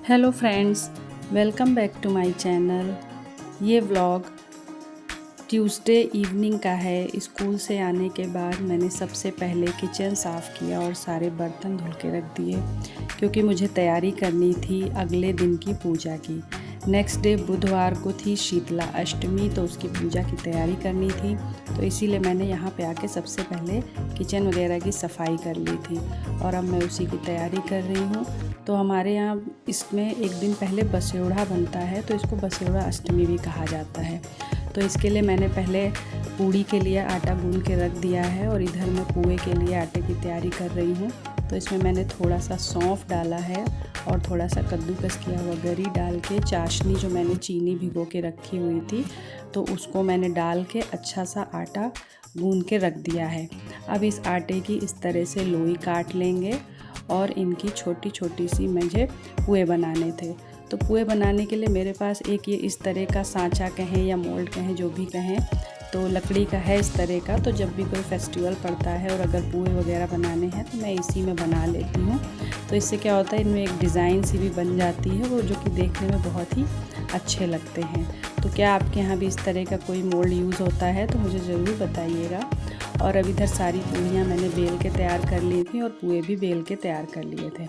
Hello friends, welcome back to my channel. ये vlog Tuesday evening का है। School से आने के बाद मैंने सबसे पहले किचन साफ़ किया और सारे बर्तन धुल के रख दिए, क्योंकि मुझे तैयारी करनी थी अगले दिन की पूजा की। नेक्स्ट डे बुधवार को थी शीतला अष्टमी, तो उसकी पूजा की तैयारी करनी थी। तो इसीलिए मैंने यहाँ पे आके सबसे पहले किचन वगैरह की सफाई कर ली थी और अब मैं उसी की तैयारी कर रही हूँ। तो हमारे यहाँ इसमें एक दिन पहले बसेड़ा बनता है, तो इसको बसेड़ा अष्टमी भी कहा जाता है। तो इसके लिए मैंने पहले पूड़ी के लिए आटा गूंद के रख दिया है और इधर मैं पुए के लिए आटे की तैयारी कर रही हूँ। तो इसमें मैंने थोड़ा सा सौंफ डाला है और थोड़ा सा कद्दूकस किया हुआ गरी डाल के, चाशनी जो मैंने चीनी भिगो के रखी हुई थी तो उसको मैंने डाल के अच्छा सा आटा गूंद के रख दिया है। अब इस आटे की इस तरह से लोई काट लेंगे और इनकी छोटी छोटी सी मुझे पुए बनाने थे। तो पुए बनाने के लिए मेरे पास एक ये इस तरह का सांचा कहें या मोल्ड कहें, जो भी कहें, तो लकड़ी का है इस तरह का। तो जब भी कोई फेस्टिवल पड़ता है और अगर पुए वगैरह बनाने हैं तो मैं इसी में बना लेती हूँ। तो इससे क्या होता है, इनमें एक डिज़ाइन सी भी बन जाती है, वो जो कि देखने में बहुत ही अच्छे लगते हैं। तो क्या आपके यहाँ भी इस तरह का कोई मोल्ड यूज़ होता है तो मुझे ज़रूर बताइएगा। और अब इधर सारी पूड़ियाँ मैंने बेल के तैयार कर ली थी और पुए भी बेल के तैयार कर लिए थे।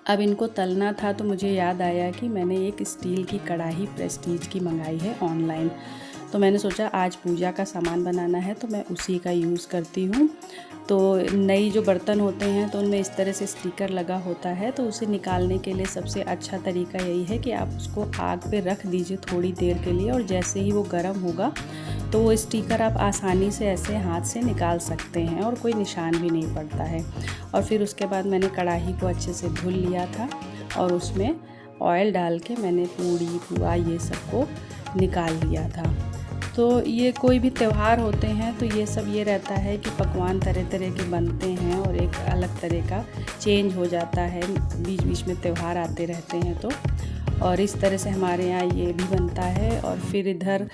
अब इनको तलना था तो मुझे याद आया कि मैंने एक स्टील की कढ़ाई प्रेस्टीज की मंगाई है ऑनलाइन। तो मैंने सोचा आज पूजा का सामान बनाना है तो मैं उसी का यूज़ करती हूँ। तो नई जो बर्तन होते हैं तो उनमें इस तरह से स्टिकर लगा होता है, तो उसे निकालने के लिए सबसे अच्छा तरीका यही है कि आप उसको आग पे रख दीजिए थोड़ी देर के लिए, और जैसे ही वो गर्म होगा तो वो स्टिकर आप आसानी से ऐसे हाथ से निकाल सकते हैं और कोई निशान भी नहीं पड़ता है। और फिर उसके बाद मैंने कढ़ाई को अच्छे से धुल लिया था और उसमें ऑयल डाल के मैंने पूड़ी पुआ ये सबको निकाल लिया था। तो ये कोई भी त्यौहार होते हैं तो ये सब ये रहता है कि पकवान तरह तरह के बनते हैं और एक अलग तरह का चेंज हो जाता है, बीच बीच में त्यौहार आते रहते हैं। तो और इस तरह से हमारे यहाँ ये भी बनता है। और फिर इधर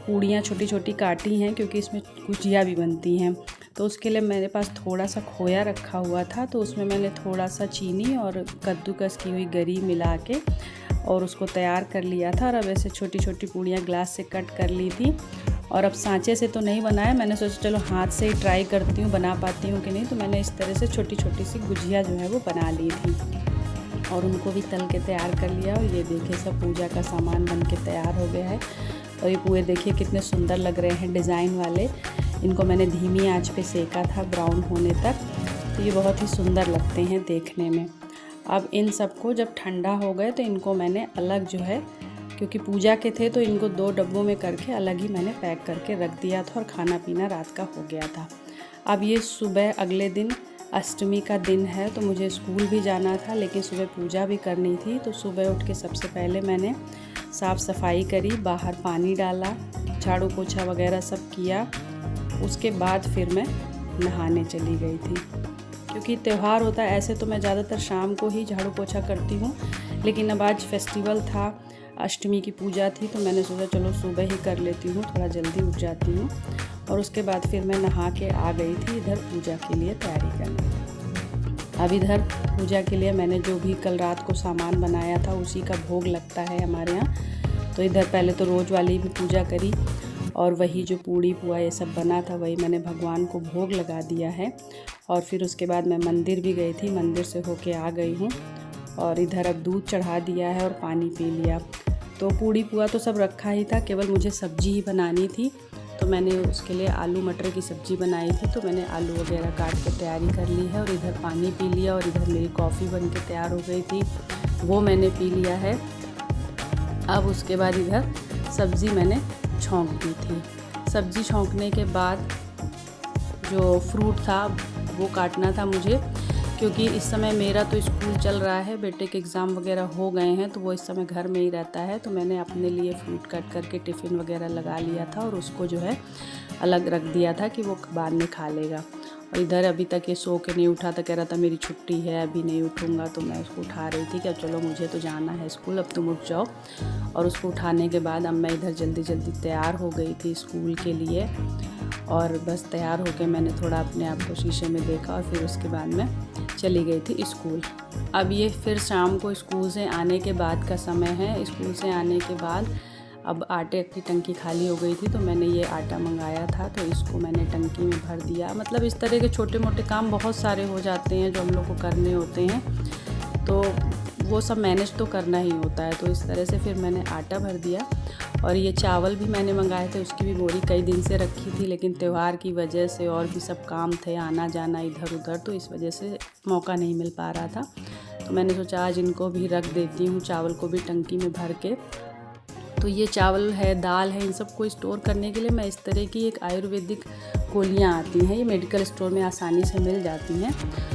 पूड़ियाँ छोटी छोटी काटी हैं क्योंकि इसमें गुजिया भी बनती हैं। तो उसके लिए मेरे पास थोड़ा सा खोया रखा हुआ था, तो उसमें मैंने थोड़ा सा चीनी और कद्दूकस की हुई गरी मिला के और उसको तैयार कर लिया था। और अब ऐसे छोटी छोटी पूड़ियाँ ग्लास से कट कर ली थी। और अब सांचे से तो नहीं बनाया, मैंने सोचा चलो हाथ से ही ट्राई करती हूँ बना पाती हूँ कि नहीं। तो मैंने इस तरह से छोटी छोटी सी गुजिया जो है वो बना ली थी और उनको भी तल के तैयार कर लिया। और ये देखिए सब पूजा का सामान बन के तैयार हो गया है। और ये पुए देखिए कितने सुंदर लग रहे हैं डिज़ाइन वाले। इनको मैंने धीमी आंच पे सेका था ब्राउन होने तक, तो ये बहुत ही सुंदर लगते हैं देखने में। अब इन सबको जब ठंडा हो गए तो इनको मैंने अलग जो है, क्योंकि पूजा के थे तो इनको 2 डब्बों में करके अलग ही मैंने पैक करके रख दिया था और खाना पीना रात का हो गया था। अब ये सुबह अगले दिन अष्टमी का दिन है तो मुझे स्कूल भी जाना था, लेकिन सुबह पूजा भी करनी थी। तो सुबह उठ के सबसे पहले मैंने साफ़ सफाई करी, बाहर पानी डाला, झाड़ू पोछा वगैरह सब किया। उसके बाद फिर मैं नहाने चली गई थी, क्योंकि त्यौहार होता है। ऐसे तो मैं ज़्यादातर शाम को ही झाड़ू पोछा करती हूँ, लेकिन अब आज फेस्टिवल था, अष्टमी की पूजा थी, तो मैंने सोचा चलो सुबह ही कर लेती हूँ, थोड़ा जल्दी उठ जाती हूँ। और उसके बाद फिर मैं नहा के आ गई थी इधर पूजा के लिए तैयारी करने। अब इधर पूजा के लिए मैंने जो भी कल रात को सामान बनाया था उसी का भोग लगता है हमारे यहाँ। तो इधर पहले तो रोज़ वाली भी पूजा करी और वही जो पूड़ी पुआ ये सब बना था वही मैंने भगवान को भोग लगा दिया है। और फिर उसके बाद मैं मंदिर भी गई थी, मंदिर से होके आ गई हूँ। और इधर अब दूध चढ़ा दिया है और पानी पी लिया। तो पूड़ी पुआ तो सब रखा ही था, केवल मुझे सब्ज़ी ही बनानी थी। तो मैंने उसके लिए आलू मटर की सब्ज़ी बनाई थी, तो मैंने आलू वगैरह काट के तैयारी कर ली है। और इधर पानी पी लिया और इधर मेरी कॉफ़ी बन के तैयार हो गई थी, वो मैंने पी लिया है। अब उसके बाद इधर सब्ज़ी मैंने छौंक दी थी। सब्ज़ी छौंकने के बाद जो फ्रूट था वो काटना था मुझे, क्योंकि इस समय मेरा तो स्कूल चल रहा है, बेटे के एग्ज़ाम वगैरह हो गए हैं तो वो इस समय घर में ही रहता है। तो मैंने अपने लिए फ्रूट कट करके टिफ़िन वगैरह लगा लिया था और उसको जो है अलग रख दिया था कि वो बाद में खा लेगा। और इधर अभी तक ये सो के नहीं उठा था, कह रहा था मेरी छुट्टी है अभी नहीं उठूँगा। तो मैं उसको उठा रही थी कि चलो मुझे तो जाना है स्कूल, अब तुम उठ जाओ। और उसको उठाने के बाद अब मैं इधर जल्दी जल्दी तैयार हो गई थी स्कूल के लिए। और बस तैयार होके मैंने थोड़ा अपने आप को शीशे में देखा और फिर उसके बाद मैं चली गई थी स्कूल। अब ये फिर शाम को स्कूल से आने के बाद का समय है। स्कूल से आने के बाद अब आटे की टंकी खाली हो गई थी, तो मैंने ये आटा मंगाया था, तो इसको मैंने टंकी में भर दिया। मतलब इस तरह के छोटे मोटे काम बहुत सारे हो जाते हैं जो हम लोग को करने होते हैं, तो वो सब मैनेज तो करना ही होता है। तो इस तरह से फिर मैंने आटा भर दिया। और ये चावल भी मैंने मंगाए थे, उसकी भी बोरी कई दिन से रखी थी, लेकिन त्यौहार की वजह से और भी सब काम थे, आना जाना इधर उधर, तो इस वजह से मौका नहीं मिल पा रहा था। तो मैंने सोचा आज इनको भी रख देती हूँ, चावल को भी टंकी में भर के। तो ये चावल है, दाल है, इन सब को स्टोर करने के लिए मैं इस तरह की एक आयुर्वेदिक गोलियाँ आती हैं, ये मेडिकल स्टोर में आसानी से मिल जाती हैं,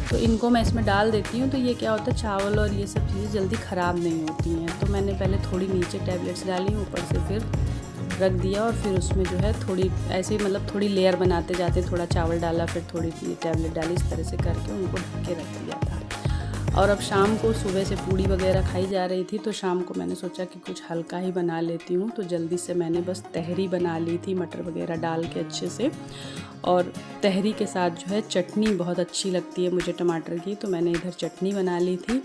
तो इनको मैं इसमें डाल देती हूँ। तो ये क्या होता है, चावल और ये सब चीज़ें जल्दी ख़राब नहीं होती हैं। तो मैंने पहले थोड़ी नीचे टैबलेट्स डाली, ऊपर से फिर रख दिया, और फिर उसमें जो है थोड़ी ऐसे ही मतलब थोड़ी लेयर बनाते जाते, थोड़ा चावल डाला, फिर थोड़ी टैबलेट डाली, इस तरह से करके उनको ढक के रख दिया था। और अब शाम को सुबह से पूड़ी वगैरह खाई जा रही थी, तो शाम को मैंने सोचा कि कुछ हल्का ही बना लेती हूँ। तो जल्दी से मैंने बस तहरी बना ली थी, मटर वगैरह डाल के अच्छे से। और तहरी के साथ जो है चटनी बहुत अच्छी लगती है मुझे टमाटर की, तो मैंने इधर चटनी बना ली थी।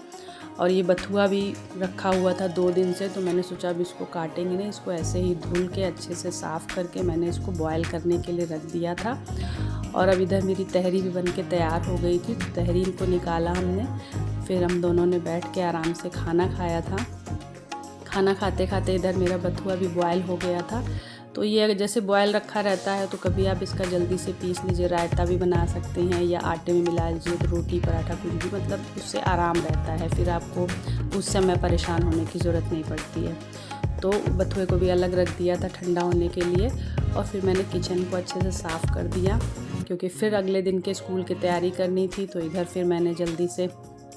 और ये बथुआ भी रखा हुआ था 2 दिन से, तो मैंने सोचा अब इसको काटेंगे नहीं, इसको ऐसे ही धुल के अच्छे से साफ़ करके मैंने इसको बॉयल करने के लिए रख दिया था। और अब इधर मेरी तहरी भी बन के तैयार हो गई थी, तो तहरी को निकाला हमने, फिर हम दोनों ने बैठ के आराम से खाना खाया था। खाना खाते खाते इधर मेरा बथुआ भी बॉयल हो गया था। तो ये जैसे बॉयल रखा रहता है, तो कभी आप इसका जल्दी से पीस लीजिए, रायता भी बना सकते हैं, या आटे में मिला लीजिए, तो रोटी पराठा कुछ भी, मतलब उससे आराम रहता है, फिर आपको उस समय परेशान होने की ज़रूरत नहीं पड़ती है। तो बथुए को भी अलग रख दिया था ठंडा होने के लिए, और फिर मैंने किचन को अच्छे से साफ़ कर दिया, क्योंकि फिर अगले दिन के स्कूल की तैयारी करनी थी। तो इधर फिर मैंने जल्दी से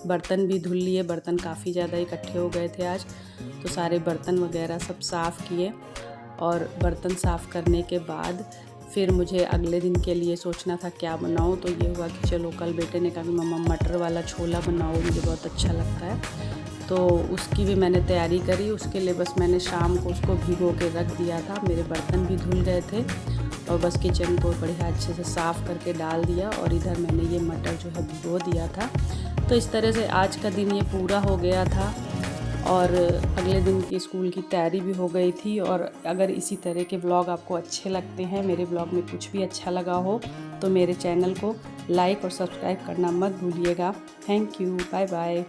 बर्तन भी धुल लिए, बर्तन काफ़ी ज़्यादा इकट्ठे हो गए थे आज, तो सारे बर्तन वगैरह सब साफ़ किए। और बर्तन साफ़ करने के बाद फिर मुझे अगले दिन के लिए सोचना था क्या बनाऊँ। तो ये हुआ कि चलो, कल बेटे ने कहा कि मम्मा मटर वाला छोला बनाओ, मुझे बहुत अच्छा लगता है, तो उसकी भी मैंने तैयारी करी। उसके लिए बस मैंने शाम को उसको भिगो के रख दिया था, मेरे बर्तन भी धुल गए थे, और बस किचन को बढ़िया अच्छे से साफ़ करके डाल दिया। और इधर मैंने ये मटर जो है भिगो दिया था। तो इस तरह से आज का दिन ये पूरा हो गया था, और अगले दिन की स्कूल की तैयारी भी हो गई थी। और अगर इसी तरह के ब्लॉग आपको अच्छे लगते हैं, मेरे ब्लॉग में कुछ भी अच्छा लगा हो, तो मेरे चैनल को लाइक और सब्सक्राइब करना मत भूलिएगा। Thank you, bye bye.